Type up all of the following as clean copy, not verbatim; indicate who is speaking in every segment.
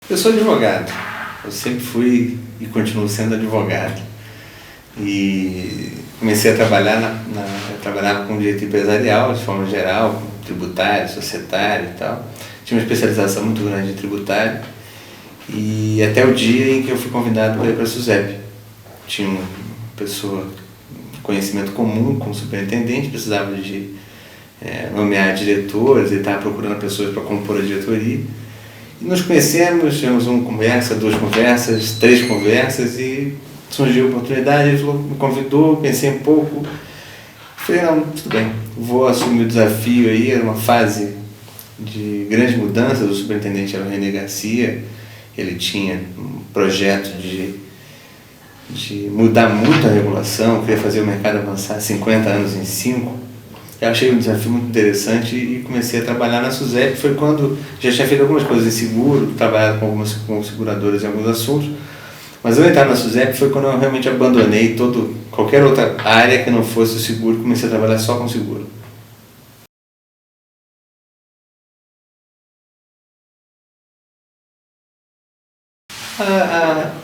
Speaker 1: Eu sou advogado. Eu sempre fui e continuo sendo advogado. E comecei a trabalhar eu trabalhava com direito empresarial, de forma geral, tributário, societário e tal. Tinha uma especialização muito grande em tributário. E até o dia em que eu fui convidado para ir para a SUSEP. Tinha uma pessoa de conhecimento comum como superintendente, precisava de nomear diretores e estava procurando pessoas para compor a diretoria. E nos conhecemos, tivemos uma conversa, duas conversas, três conversas e surgiu a oportunidade, ele falou, me convidou, pensei um pouco, falei, não, tudo bem, vou assumir o desafio aí, era uma fase de grande mudança, o superintendente era o René Garcia, ele tinha um projeto de mudar muito a regulação, queria fazer o mercado avançar 50 anos em 5. Eu achei um desafio muito interessante e comecei a trabalhar na SUSEP. Foi quando já tinha feito algumas coisas em seguro, trabalhado com seguradoras em alguns assuntos, mas eu entrar na SUSEP foi quando eu realmente abandonei qualquer outra área que não fosse o seguro, comecei a trabalhar só com seguro.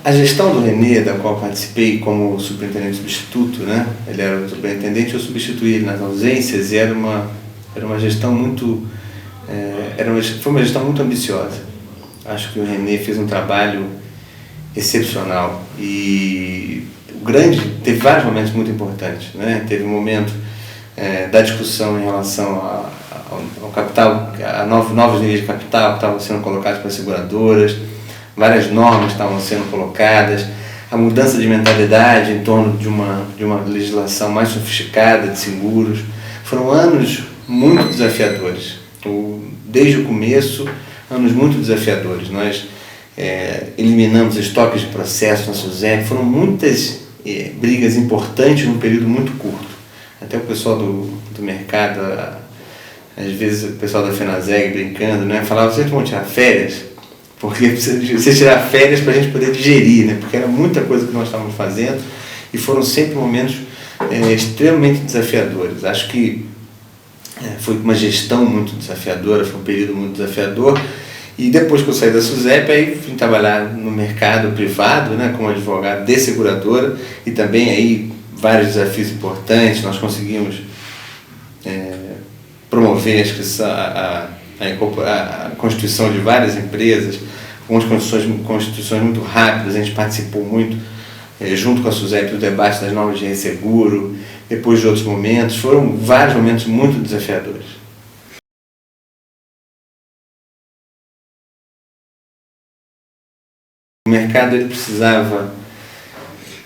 Speaker 1: A gestão do René, da qual participei como superintendente substituto, né? Ele era o superintendente, eu substituí ele nas ausências e era uma gestão muito, foi uma gestão muito ambiciosa. Acho que o René fez um trabalho excepcional e teve vários momentos muito importantes, né? Teve um momento da discussão em relação ao capital, a novos níveis de capital que estavam sendo colocados para as seguradoras, várias normas estavam sendo colocadas, a mudança de mentalidade em torno de uma legislação mais sofisticada de seguros. Foram anos muito desafiadores, desde o começo, anos muito desafiadores. Nós eliminamos estoques de processo na SUSEP, foram muitas brigas importantes num período muito curto. Até o pessoal do mercado, às vezes o pessoal da FENASEG brincando, né, falava, vocês vão tirar férias? Porque precisa tirar férias para a gente poder digerir, né? Porque era muita coisa que nós estávamos fazendo e foram sempre momentos extremamente desafiadores. Acho que foi uma gestão muito desafiadora, foi um período muito desafiador. E depois que eu saí da SUSEP, aí fui trabalhar no mercado privado, né, como advogado de seguradora, e também aí vários desafios importantes. Nós conseguimos promover a constituição de várias empresas, com constituições muito rápidas. A gente participou muito, junto com a SUSEP, do debate das normas de resseguro, depois de outros momentos. Foram vários momentos muito desafiadores. O mercado ele precisava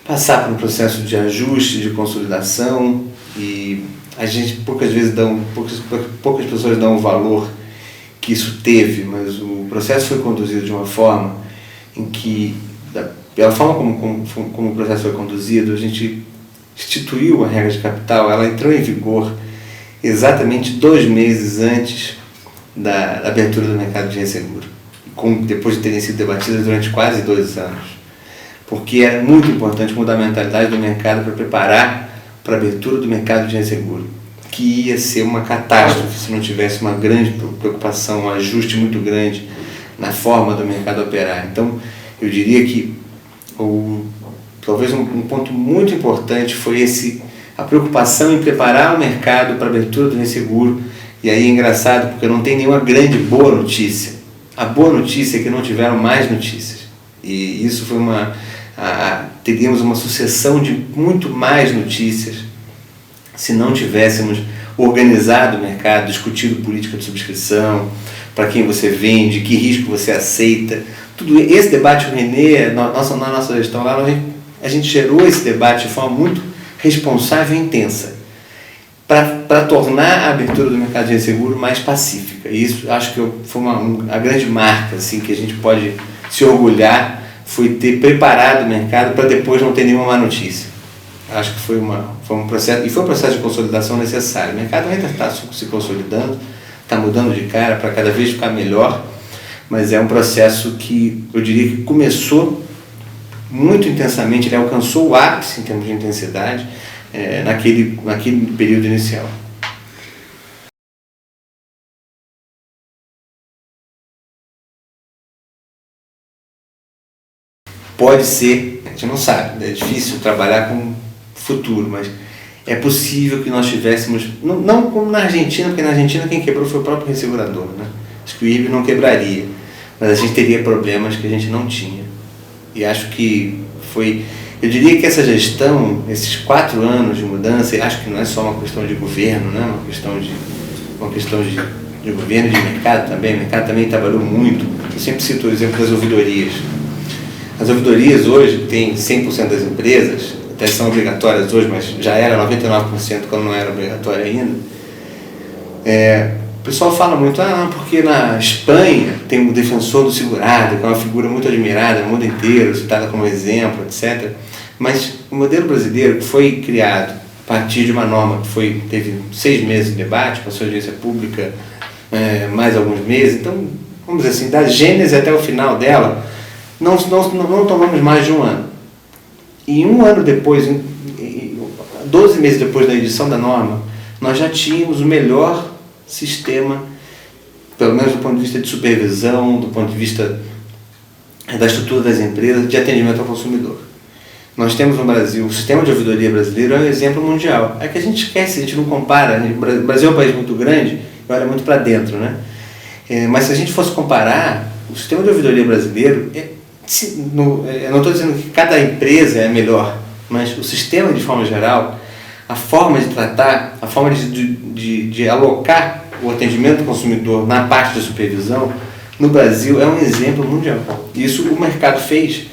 Speaker 1: passar por um processo de ajuste, de consolidação, e a gente poucas pessoas dão o valor que isso teve, mas o processo foi conduzido de uma forma em que, pela forma como o processo foi conduzido, a gente instituiu a regra de capital, ela entrou em vigor exatamente 2 meses antes da abertura do mercado de resseguro, depois de terem sido debatidas durante quase 2 anos, porque era muito importante mudar a mentalidade do mercado para preparar para a abertura do mercado de resseguro, que ia ser uma catástrofe se não tivesse uma grande preocupação, um ajuste muito grande na forma do mercado operar. Então, eu diria que talvez um ponto muito importante foi a preocupação em preparar o mercado para a abertura do resseguro. E aí é engraçado, porque não tem nenhuma grande boa notícia. A boa notícia é que não tiveram mais notícias. E isso foi teríamos uma sucessão de muito mais notícias se não tivéssemos organizado o mercado, discutido política de subscrição, para quem você vende, que risco você aceita. Tudo esse debate, o René, na nossa gestão lá, a gente gerou esse debate de forma muito responsável e intensa, para tornar a abertura do mercado de resseguro mais pacífica. E isso acho que foi a grande marca assim, que a gente pode se orgulhar, foi ter preparado o mercado para depois não ter nenhuma má notícia. Acho que foi um processo, e foi um processo de consolidação necessário. O mercado ainda está se consolidando, está mudando de cara para cada vez ficar melhor, mas é um processo que eu diria que começou muito intensamente, ele alcançou o ápice em termos de intensidade naquele período inicial. pode ser, a gente não sabe, é difícil trabalhar com futuro, mas é possível que nós tivéssemos, não como na Argentina, porque na Argentina quem quebrou foi o próprio ressegurador, né? Acho que o IRB não quebraria, mas a gente teria problemas que a gente não tinha. E acho que eu diria que essa gestão, esses 4 anos de mudança, acho que não é só uma questão de governo, né? Uma questão de governo e de mercado também. O mercado também trabalhou muito. Eu sempre cito o exemplo das ouvidorias. As ouvidorias hoje têm 100% das empresas, até são obrigatórias hoje, mas já era 99% quando não era obrigatória ainda. O pessoal fala muito, porque na Espanha tem o defensor do segurado, que é uma figura muito admirada no mundo inteiro, citada como exemplo, etc. Mas o modelo brasileiro foi criado a partir de uma norma que teve 6 meses de debate, passou a audiência pública mais alguns meses, então, vamos dizer assim, da gênese até o final dela, não tomamos mais de um ano. E um ano depois, 12 meses depois da edição da norma, nós já tínhamos o melhor sistema, pelo menos do ponto de vista de supervisão, do ponto de vista da estrutura das empresas, de atendimento ao consumidor. Nós temos no Brasil, o sistema de ouvidoria brasileiro é um exemplo mundial. É que a gente esquece, a gente não compara. O Brasil é um país muito grande, olha muito para dentro, né? Mas se a gente fosse comparar, o sistema de ouvidoria brasileiro, eu não estou dizendo que cada empresa é melhor, mas o sistema de forma geral, a forma de tratar, a forma de alocar o atendimento do consumidor na parte da supervisão, no Brasil é um exemplo mundial. Isso o mercado fez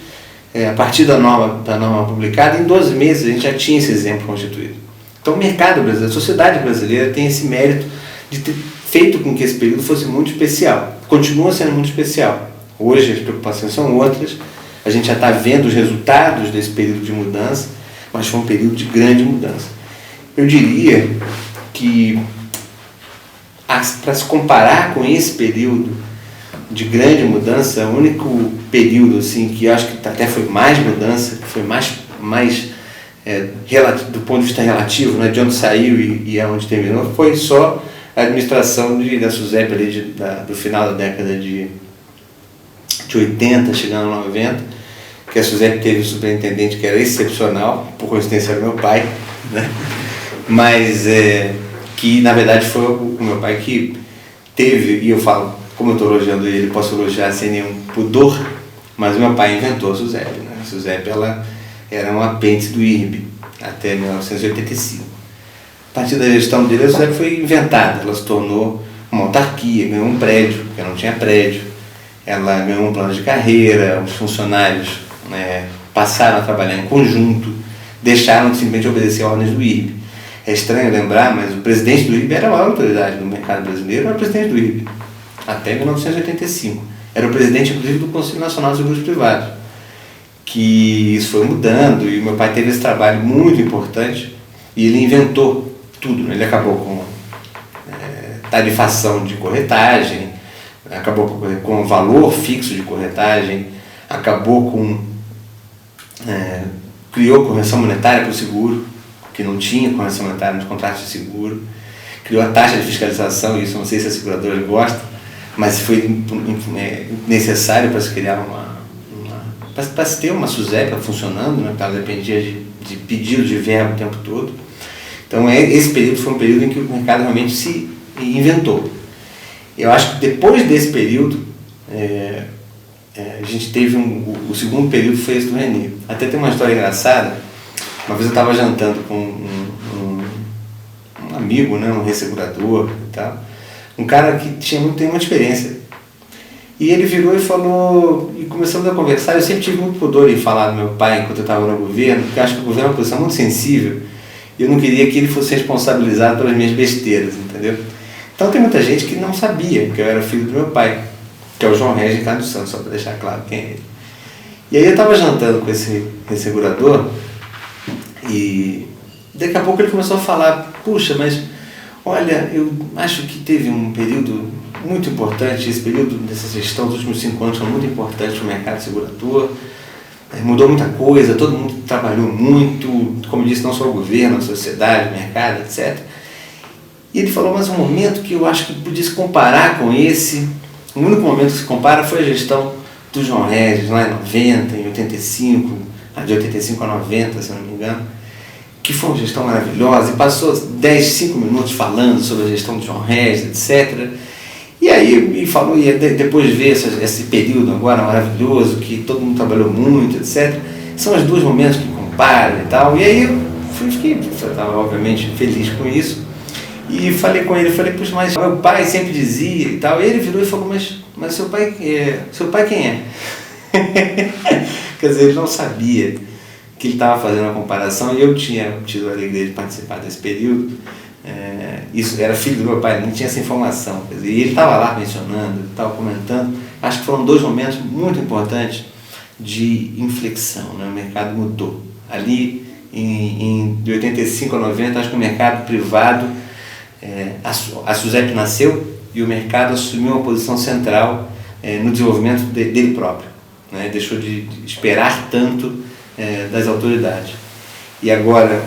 Speaker 1: a partir da norma publicada, em 12 meses a gente já tinha esse exemplo constituído. Então o mercado brasileiro, a sociedade brasileira tem esse mérito de ter feito com que esse período fosse muito especial. Continua sendo muito especial. Hoje as preocupações são outras, a gente já está vendo os resultados desse período de mudança, mas foi um período de grande mudança. Eu diria que, para se comparar com esse período de grande mudança, o único período assim, que eu acho que até foi mais mudança, que foi mais do ponto de vista relativo, né, de onde saiu e aonde terminou, foi só a administração da SUSEP ali do final da década de 80, chegando a 90, que a SUSEP teve um superintendente que era excepcional, por coincidência era meu pai, né? Mas que na verdade foi o meu pai que teve, e eu falo, como eu estou elogiando ele, posso elogiar sem nenhum pudor, mas o meu pai inventou a SUSEP, né? A SUSEP ela era um apêndice do IRB até 1985. A partir da gestão dele, a SUSEP foi inventada, ela se tornou uma autarquia, ganhou um prédio, porque não tinha prédio, ela ganhou um plano de carreira, os funcionários passaram a trabalhar em conjunto, deixaram de simplesmente obedecer ordens do IRB. É estranho lembrar, mas o presidente do IRB era a maior autoridade do mercado brasileiro, era o presidente do IRB, até 1985. Era o presidente, inclusive, do Conselho Nacional de Seguros Privados. Que isso foi mudando, e o meu pai teve esse trabalho muito importante, e ele inventou tudo. Ele acabou com tarifação de corretagem, acabou com o valor fixo de corretagem, acabou com... criou correção monetária para o seguro, que não tinha correção monetária nos contratos de seguro, criou a taxa de fiscalização, isso não sei se a seguradora gosta, mas foi necessário para se criar para se ter uma SUSEP funcionando, né, porque ela dependia de pedido de verba o tempo todo. Então esse período foi um período em que o mercado realmente se inventou. Eu acho que depois desse período, a gente teve o segundo período foi esse do René. Até tem uma história engraçada. Uma vez eu estava jantando com um amigo, né, um ressegurador e tal, um cara que tem uma experiência. E ele virou e falou, e começamos a conversar. Eu sempre tive muito pudor em falar do meu pai enquanto eu estava no governo, porque eu acho que o governo é uma posição muito sensível e eu não queria que ele fosse responsabilizado pelas minhas besteiras, entendeu? Então tem muita gente que não sabia que eu era filho do meu pai, que é o João Regis Ricardo Santos, só para deixar claro quem é ele. E aí eu estava jantando com esse ressegurador e daqui a pouco ele começou a falar, puxa, mas olha, eu acho que teve um período muito importante, esse período dessa gestão dos últimos 5 anos foi muito importante no mercado segurador, mudou muita coisa, todo mundo trabalhou muito, como eu disse, não só o governo, a sociedade, o mercado, etc. E ele falou, mas um momento que eu acho que podia se comparar com esse, o único momento que se compara foi a gestão do João Regis, lá em 90, em 85, de 85 a 90, se eu não me engano, que foi uma gestão maravilhosa, e passou 5 minutos falando sobre a gestão do João Regis, etc. E aí me falou, e depois de ver esse período agora maravilhoso, que todo mundo trabalhou muito, etc. São os dois momentos que comparam e tal. E aí eu estava obviamente feliz com isso. E falei com ele, puxa, mas meu pai sempre dizia e tal. E ele virou e falou, mas seu pai quem é? Quer dizer, ele não sabia que ele estava fazendo uma comparação, e eu tinha tido a alegria de participar desse período. Isso era filho do meu pai, não tinha essa informação. Quer dizer, e ele estava lá mencionando, estava comentando. Acho que foram 2 momentos muito importantes de inflexão, né? O mercado mudou. Ali, de 85 a 90, acho que o mercado privado, a SUSEP nasceu e o mercado assumiu uma posição central no desenvolvimento dele próprio, né? Deixou de esperar tanto das autoridades. E agora,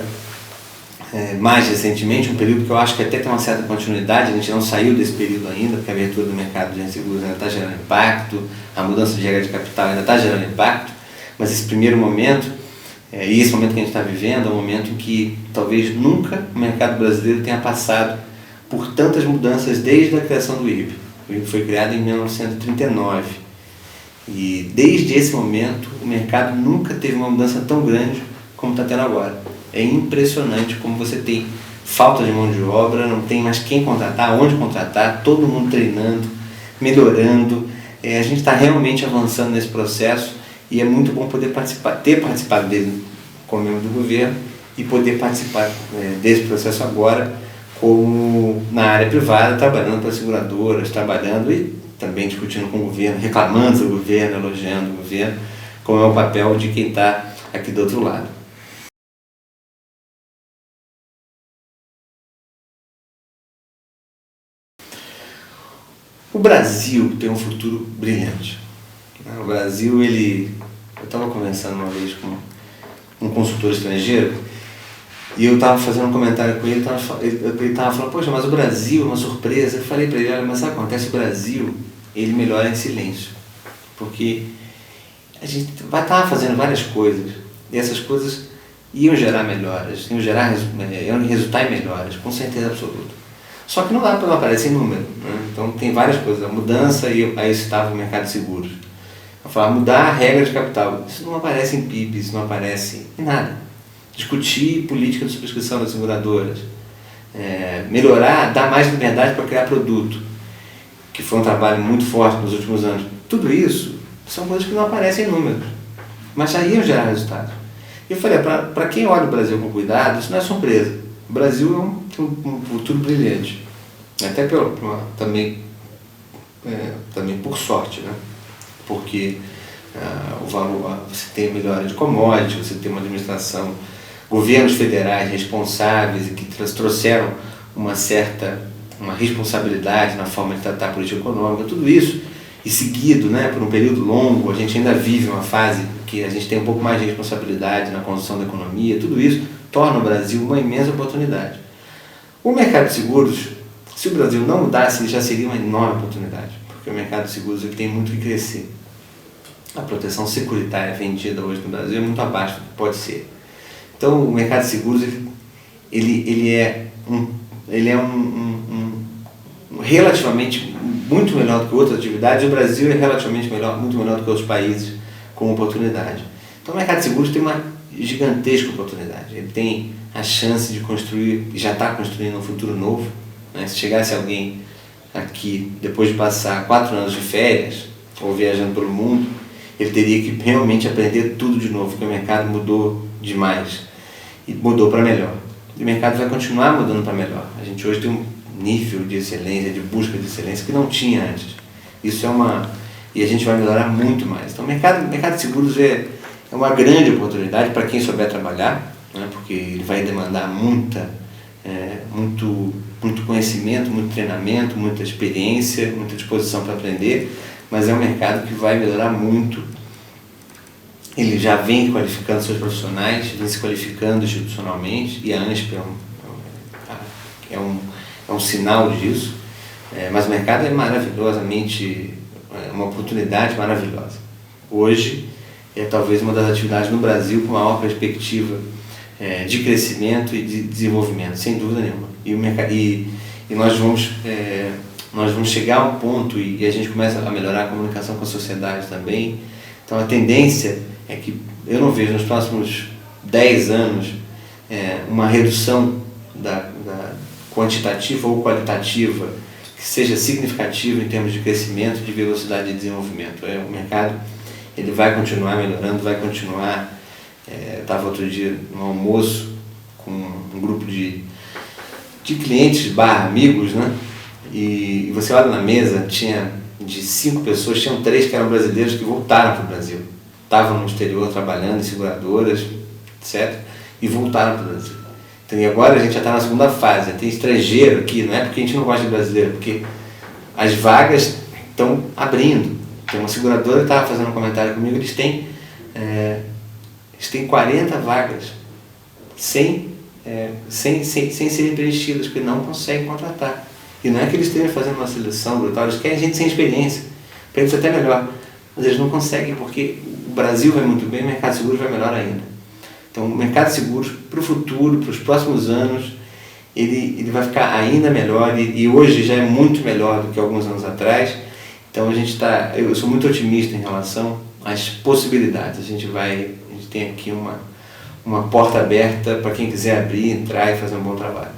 Speaker 1: mais recentemente, um período que eu acho que até tem uma certa continuidade, a gente não saiu desse período ainda, porque a abertura do mercado de seguros ainda está gerando impacto, a mudança de regra de capital ainda está gerando impacto, mas esse primeiro momento, e esse momento que a gente está vivendo, é um momento em que talvez nunca o mercado brasileiro tenha passado por tantas mudanças desde a criação do IRB. O IRB foi criado em 1939. E desde esse momento, o mercado nunca teve uma mudança tão grande como está tendo agora. É impressionante como você tem falta de mão de obra, não tem mais quem contratar, onde contratar, todo mundo treinando, melhorando. A gente está realmente avançando nesse processo e é muito bom poder ter participado dele como membro do governo e poder participar desse processo agora como na área privada, trabalhando para seguradoras, trabalhando e também discutindo com o governo, reclamando do governo, elogiando o governo, como é o papel de quem está aqui do outro lado. O Brasil tem um futuro brilhante. O Brasil, eu estava conversando uma vez com um consultor estrangeiro e eu estava fazendo um comentário com ele, ele estava falando, poxa, mas o Brasil é uma surpresa. Eu falei para ele, olha, mas sabe o que acontece? O Brasil, ele melhora em silêncio, porque a gente vai estar fazendo várias coisas e essas coisas iam gerar melhoras, iam resultar em melhoras, com certeza absoluta. Só que não dá para não aparecer em número, né? Então tem várias coisas, a mudança, e aí estava o mercado de seguros. Eu falava, mudar a regra de capital, isso não aparece em PIB, isso não aparece em nada. Discutir política de subscrição das seguradoras, melhorar, dar mais liberdade para criar produto, que foi um trabalho muito forte nos últimos anos. Tudo isso são coisas que não aparecem em números, mas já iam gerar resultados. E eu falei, para quem olha o Brasil com cuidado, isso não é surpresa. O Brasil tem um futuro brilhante, até também por sorte, né? Porque o valor, você tem melhora de commodity, você tem uma administração, governos federais responsáveis e que trouxeram uma responsabilidade na forma de tratar a política econômica, tudo isso, e seguido, né, por um período longo, a gente ainda vive uma fase que a gente tem um pouco mais de responsabilidade na condução da economia, tudo isso torna o Brasil uma imensa oportunidade. O mercado de seguros, se o Brasil não mudasse, já seria uma enorme oportunidade, porque o mercado de seguros ele tem muito que crescer. A proteção securitária vendida hoje no Brasil é muito abaixo do que pode ser. Então, o mercado de seguros ele é relativamente muito melhor do que outras atividades, e o Brasil é relativamente muito melhor do que outros países com oportunidade. Então, o mercado de seguros tem uma gigantesca oportunidade. Ele tem a chance de construir, e já está construindo um futuro novo, né? Se chegasse alguém aqui, depois de passar 4 anos de férias, ou viajando pelo mundo, ele teria que realmente aprender tudo de novo, porque o mercado mudou demais, e mudou para melhor. E o mercado vai continuar mudando para melhor. A gente hoje tem um nível de excelência, de busca de excelência, que não tinha antes. Isso e a gente vai melhorar muito mais. Então, o mercado de seguros é uma grande oportunidade para quem souber trabalhar, né? Porque ele vai demandar muito conhecimento, muito treinamento, muita experiência, muita disposição para aprender, mas é um mercado que vai melhorar muito. Ele já vem qualificando seus profissionais, vem se qualificando institucionalmente, e a ANSP é um sinal disso, mas o mercado é uma oportunidade maravilhosa. Hoje é talvez uma das atividades no Brasil com maior perspectiva de crescimento e de desenvolvimento, sem dúvida nenhuma. E nós vamos chegar a um ponto, e a gente começa a melhorar a comunicação com a sociedade também. Então a tendência é que eu não vejo nos próximos 10 anos uma redução da quantitativa ou qualitativa que seja significativa em termos de crescimento, de velocidade de desenvolvimento. O mercado ele vai continuar melhorando, vai continuar. Estava outro dia no almoço com um grupo de clientes amigos, né? E você olha na mesa, tinha de 5 pessoas, tinham 3 que eram brasileiros que voltaram para o Brasil. Estavam no exterior trabalhando em seguradoras, etc. E voltaram para o Brasil. Então, e agora a gente já está na segunda fase, tem estrangeiro aqui, não é porque a gente não gosta de brasileiro, porque as vagas estão abrindo. Tem uma seguradora que estava fazendo um comentário comigo, eles têm 40 vagas sem serem preenchidas, porque não conseguem contratar. E não é que eles estejam fazendo uma seleção brutal, eles querem gente sem experiência, para eles até melhor, mas eles não conseguem porque o Brasil vai muito bem, o mercado de seguros vai melhor ainda. Então o mercado de seguros para o futuro, para os próximos anos, ele vai ficar ainda melhor e hoje já é muito melhor do que alguns anos atrás. Então eu sou muito otimista em relação às possibilidades. A gente tem aqui uma porta aberta para quem quiser abrir, entrar e fazer um bom trabalho.